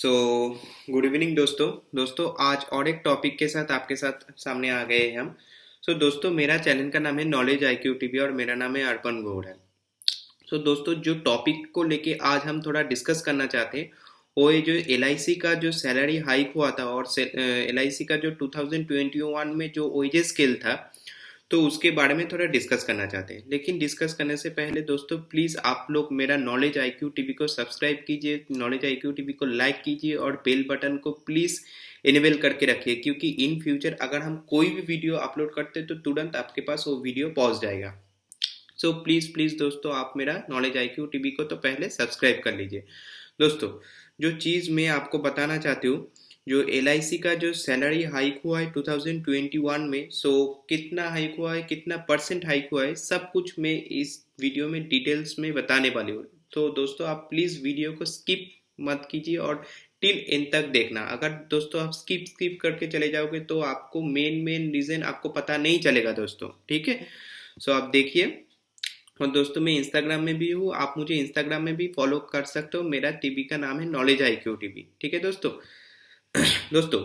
So good evening दोस्तों आज और एक टॉपिक के साथ आपके साथ सामने आ गए हैं हम। दोस्तों मेरा चैनल का नाम है नॉलेज IQ टीवी और मेरा नाम है अर्पण गौड़ है। दोस्तों जो टॉपिक को लेके आज हम थोड़ा डिस्कस करना चाहते हैं वो है जो LIC का जो सैलरी हाइक हुआ था और LIC का जो 2021 में जो ओएजेस स्केल था तो उसके बारे में थोड़ा डिस्कस करना चाहते हैं। लेकिन डिस्कस करने से पहले दोस्तों प्लीज़ आप लोग मेरा नॉलेज IQ टीवी को सब्सक्राइब कीजिए, नॉलेज IQ टीवी को लाइक कीजिए और बेल बटन को प्लीज़ इनेबल करके रखिए, क्योंकि इन फ्यूचर अगर हम कोई भी वीडियो अपलोड करते हैं तो तुरंत आपके पास वो वीडियो पहुंच जाएगा। प्लीज़ दोस्तों आप मेरा नॉलेज IQ टीवी को तो पहले सब्सक्राइब कर लीजिए। दोस्तों जो चीज़ मैं आपको बताना चाहती हूँ, जो LIC का जो सैलरी हाइक हुआ है 2021 में, कितना हाइक हुआ है, कितना परसेंट हाइक हुआ है, सब कुछ मैं इस वीडियो में डिटेल्स में बताने वाली हूँ। तो दोस्तों आप प्लीज़ वीडियो को स्किप मत कीजिए और टिल एंड तक देखना। अगर दोस्तों आप स्किप करके चले जाओगे तो आपको मेन रीज़न आपको पता नहीं चलेगा दोस्तों, ठीक है। आप देखिए। और दोस्तों मैं इंस्टाग्राम में भी हूँ, आप मुझे इंस्टाग्राम में भी फॉलो कर सकते हो। मेरा टीवी का नाम है नॉलेज IQ टीवी, ठीक है दोस्तों। दोस्तों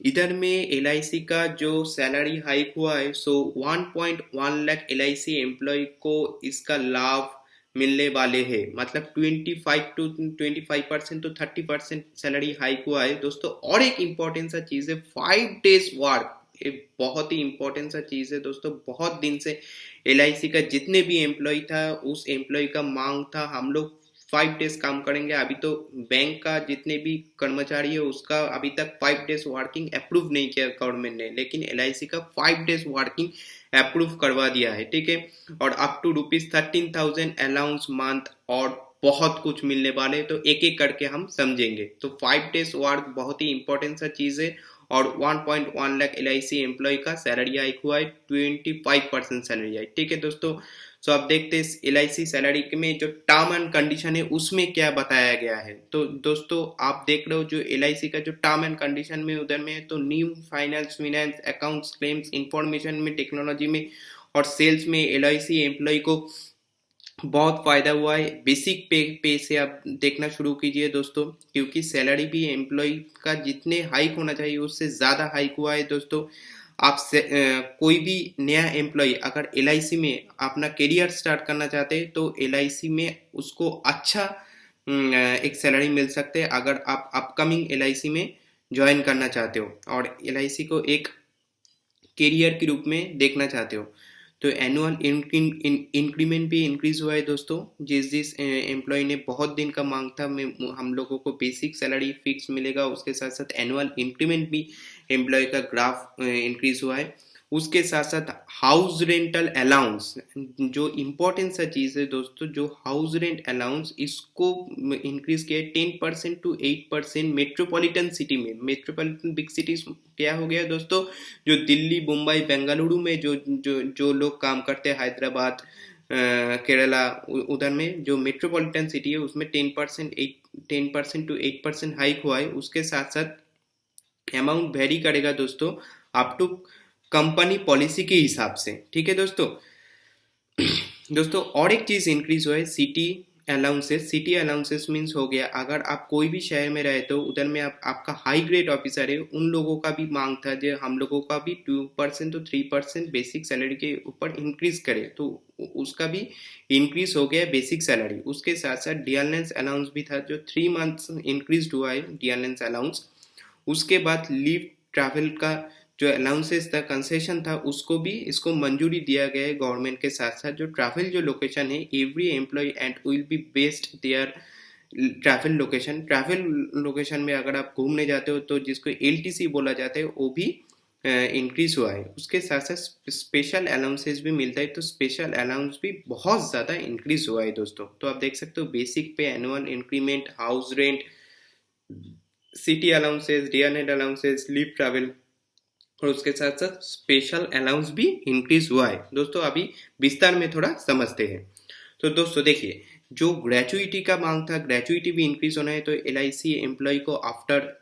इधर में LIC का जो सैलरी हाइक हुआ है 1.1 लाख LIC एम्प्लॉय को इसका लाभ मिलने वाले हैं। मतलब 25% to 30% सैलरी हाइक हुआ है दोस्तों। और एक इम्पोर्टेंट सा चीज़ है 5 days वर्क, ये बहुत ही इम्पोर्टेंट सा चीज़ है दोस्तों। बहुत दिन से LIC का जितने भी एम्प्लॉय था उस एम्प्लॉय का मांग था हम लोग 5 डेज काम करेंगे। अभी तो बैंक का जितने भी कर्मचारी है उसका अभी तक 5 डेज वर्किंग अप्रूव नहीं किया गवर्नमेंट ने, लेकिन LIC का 5 डेज वर्किंग अप्रूव करवा दिया है, ठीक है। और अप टू ₹13,000 अलाउंस मंथ और बहुत कुछ मिलने वाले, तो एक एक करके हम समझेंगे। तो 5 डेज वर्क बहुत ही इंपॉर्टेंट सा चीज है। और 1.1 लाख LIC एम्प्लॉय का सैलरी हाइक हुआ है, 25% सैलरी हाइक, ठीक है दोस्तों। आप देखते हैं LIC सैलरी में जो टर्म एंड कंडीशन है उसमें क्या बताया गया है। तो दोस्तों आप देख रहे हो जो LIC का जो टर्म एंड कंडीशन में उधर में है, तो new finance accounts claims information में टेक्नोलॉजी में और सेल्स में LIC एम्प्लॉय को बहुत फायदा हुआ है। बेसिक पे से आप देखना शुरू कीजिए दोस्तों, क्योंकि सैलरी भी एम्प्लॉय का जितने हाइक होना चाहिए उससे ज़्यादा हाइक हुआ है दोस्तों। आप कोई भी नया एम्प्लॉय अगर LIC में अपना करियर स्टार्ट करना चाहते हैं तो LIC में उसको अच्छा एक सैलरी मिल सकते हैं अगर आप अपकमिंग LIC में ज्वाइन करना चाहते हो और LIC को एक करियर के रूप में देखना चाहते हो। तो एनुअल इंक्रीमेंट भी इंक्रीज हुआ है दोस्तों। जिस एम्प्लॉय ने बहुत दिन का मांग था हम लोगों को बेसिक सैलरी फिक्स मिलेगा, उसके साथ साथ एनुअल इंक्रीमेंट भी एम्प्लॉय का ग्राफ इंक्रीज हुआ है। उसके साथ साथ हाउस रेंटल अलाउंस, जो इम्पोर्टेंट सा चीज़ है दोस्तों, जो हाउस रेंट अलाउंस इसको इंक्रीज किया है 10% to 8% मेट्रोपॉलिटन सिटी में। मेट्रोपॉलिटन बिग सिटीज क्या हो गया दोस्तों, जो दिल्ली मुंबई बेंगलुरु में जो लोग काम करते हैं, हैदराबाद केरला, उधर में जो मेट्रोपॉलिटन सिटी है उसमें 10% to 8% हाइक हुआ है। उसके साथ साथ अमाउंट वेरी करेगा दोस्तों अप टू कंपनी पॉलिसी के हिसाब से, ठीक है दोस्तों। दोस्तों और एक चीज इंक्रीज हुआ है city allowances. City allowances means हो गया अगर आप कोई भी शहर में रहते हो उधर में आपका हाई ग्रेड ऑफिसर है, उन लोगों का भी मांग था जो हम लोगों का भी 2% to 3% बेसिक सैलरी के ऊपर इंक्रीज करे, तो उसका भी इंक्रीज हो गया बेसिक सैलरी। उसके साथ साथ डियरनेस अलाउंस भी था जो 3 मंथ्स इंक्रीज हुआ है डियरनेस अलाउंस। उसके बाद लीव ट्रैवल का जो अलाउंसेस था, कंसेशन था, उसको भी इसको मंजूरी दिया गया है गवर्नमेंट के साथ साथ। जो ट्रैवल जो लोकेशन है every employee and will be based their travel location में अगर आप घूमने जाते हो तो जिसको LTC बोला जाता है वो भी इंक्रीज हुआ है। उसके साथ साथ स्पेशल अलाउंसेस भी मिलता है, तो स्पेशल अलाउंस भी बहुत ज़्यादा इंक्रीज हुआ है दोस्तों। तो आप देख सकते हो बेसिक पे annual increment, house rent, city allowances, dearness allowances, leave travel और उसके साथ साथ स्पेशल अलाउंस भी इंक्रीज हुआ है दोस्तों। अभी विस्तार में थोड़ा समझते हैं। तो दोस्तों देखिए जो ग्रेचुइटी का मांग था, ग्रेचुइटी भी इंक्रीज होना है, तो LIC एम्प्लॉय को आफ्टर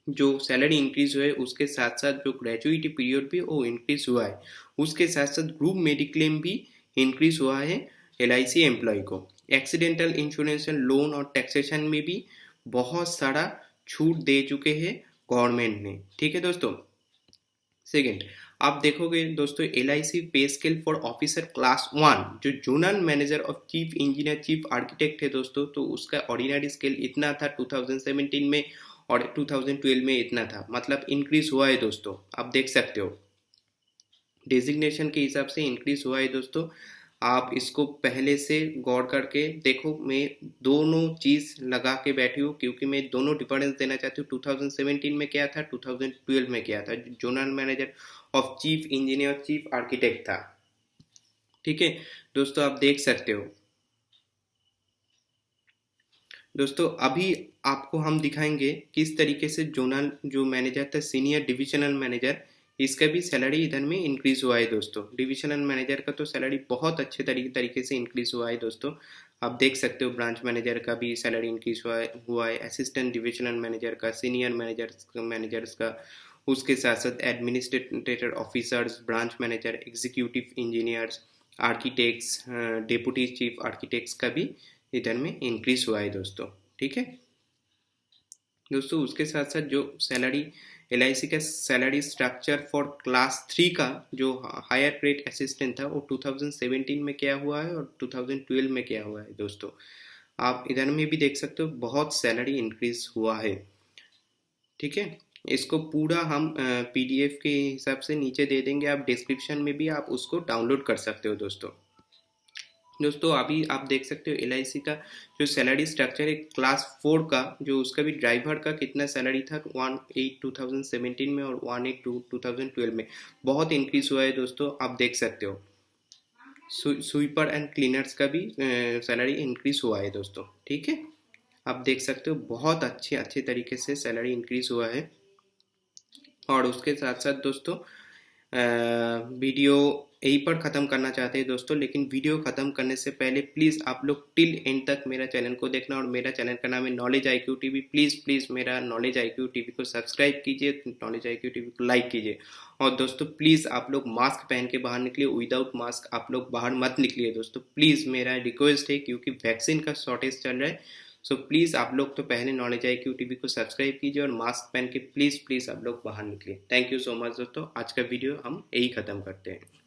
जो सैलरी इंक्रीज हुआ है उसके साथ साथ जो ग्रेचुइटी पीरियड भी वो इंक्रीज हुआ है। उसके साथ साथ ग्रुप मेडिक्लेम भी इंक्रीज हुआ है LIC एम्प्लॉय को। एक्सीडेंटल इंश्योरेंस लोन और टैक्सेशन में भी बहुत सारा छूट दे चुके हैं गवर्नमेंट ने, ठीक है दोस्तों। सेकंड, आप देखोगे दोस्तों LIC पे स्केल फॉर ऑफिसर क्लास 1, जो zonal manager of chief engineer chief architect है दोस्तों, तो उसका ऑर्डिनरी स्केल इतना था 2017 में और 2012 में इतना था, मतलब इंक्रीज हुआ है दोस्तों, आप देख सकते हो डेजिग्नेशन के हिसाब से इंक्रीज हुआ है दोस्तों। आप इसको पहले से गौर करके देखो, मैं दोनों चीज लगा के बैठी हूँ क्योंकि मैं दोनों डिफरेंस देना चाहती हूँ। 2017 में क्या था, 2012 में क्या था, zonal manager of chief engineer chief architect था, ठीक है दोस्तों, आप देख सकते हो दोस्तों। अभी आपको हम दिखाएंगे किस तरीके से जोनल जो मैनेजर था सीनियर डिविजनल मैनेजर, इसका भी सैलरी इधर में इंक्रीज हुआ है दोस्तों। डिविजनल मैनेजर का तो सैलरी बहुत अच्छे तरीके से इंक्रीज हुआ है दोस्तों, आप देख सकते हो। ब्रांच मैनेजर का भी सैलरी इंक्रीज हुआ है, असिस्टेंट डिविजनल मैनेजर का, सीनियर मैनेजर्स का, उसके साथ साथ administrator officers, branch manager, executive engineers, architects, deputy chief architects का भी इधर में इंक्रीज हुआ है दोस्तों, ठीक है दोस्तों। उसके साथ साथ जो सैलरी LIC का सैलरी स्ट्रक्चर फॉर क्लास 3 का जो हायर ग्रेड असिस्टेंट था, वो 2017 में क्या हुआ है और 2012 में क्या हुआ है दोस्तों, आप इधर में भी देख सकते हो, बहुत सैलरी इंक्रीज हुआ है, ठीक है। इसको पूरा हम PDF के हिसाब से नीचे दे देंगे, आप डिस्क्रिप्शन में भी आप उसको डाउनलोड कर सकते हो दोस्तों। अभी आप देख सकते हो LIC का जो सैलरी स्ट्रक्चर है क्लास 4 का, जो उसका भी ड्राइवर का कितना सैलरी था 1/8 2017 में और 1/8 2012 में, बहुत इंक्रीज हुआ है दोस्तों, आप देख सकते हो। स्वीपर एंड क्लीनर्स का भी सैलरी इंक्रीज हुआ है दोस्तों, ठीक है, आप देख सकते हो बहुत अच्छे तरीके से सैलरी इंक्रीज हुआ है। और उसके साथ साथ दोस्तों वीडियो यहीं पर ख़त्म करना चाहते हैं दोस्तों, लेकिन वीडियो ख़त्म करने से पहले प्लीज़ आप लोग टिल एंड तक मेरा चैनल को देखना, और मेरा चैनल का नाम है नॉलेज IQ TV। प्लीज़ मेरा नॉलेज IQ TV को सब्सक्राइब कीजिए, नॉलेज IQ TV को लाइक कीजिए। और दोस्तों प्लीज़ आप लोग मास्क पहन के बाहर निकलिए, विदाउट मास्क आप लोग बाहर मत निकलिए दोस्तों, प्लीज़ मेरा रिक्वेस्ट है, क्योंकि वैक्सीन का शॉर्टेज चल रहा है। सो प्लीज़ आप लोग तो पहले नॉलेज IQ TV को सब्सक्राइब कीजिए और मास्क पहन के प्लीज़ आप लोग बाहर निकलिए। थैंक यू सो मच दोस्तों, आज का वीडियो हम यही ख़त्म करते हैं।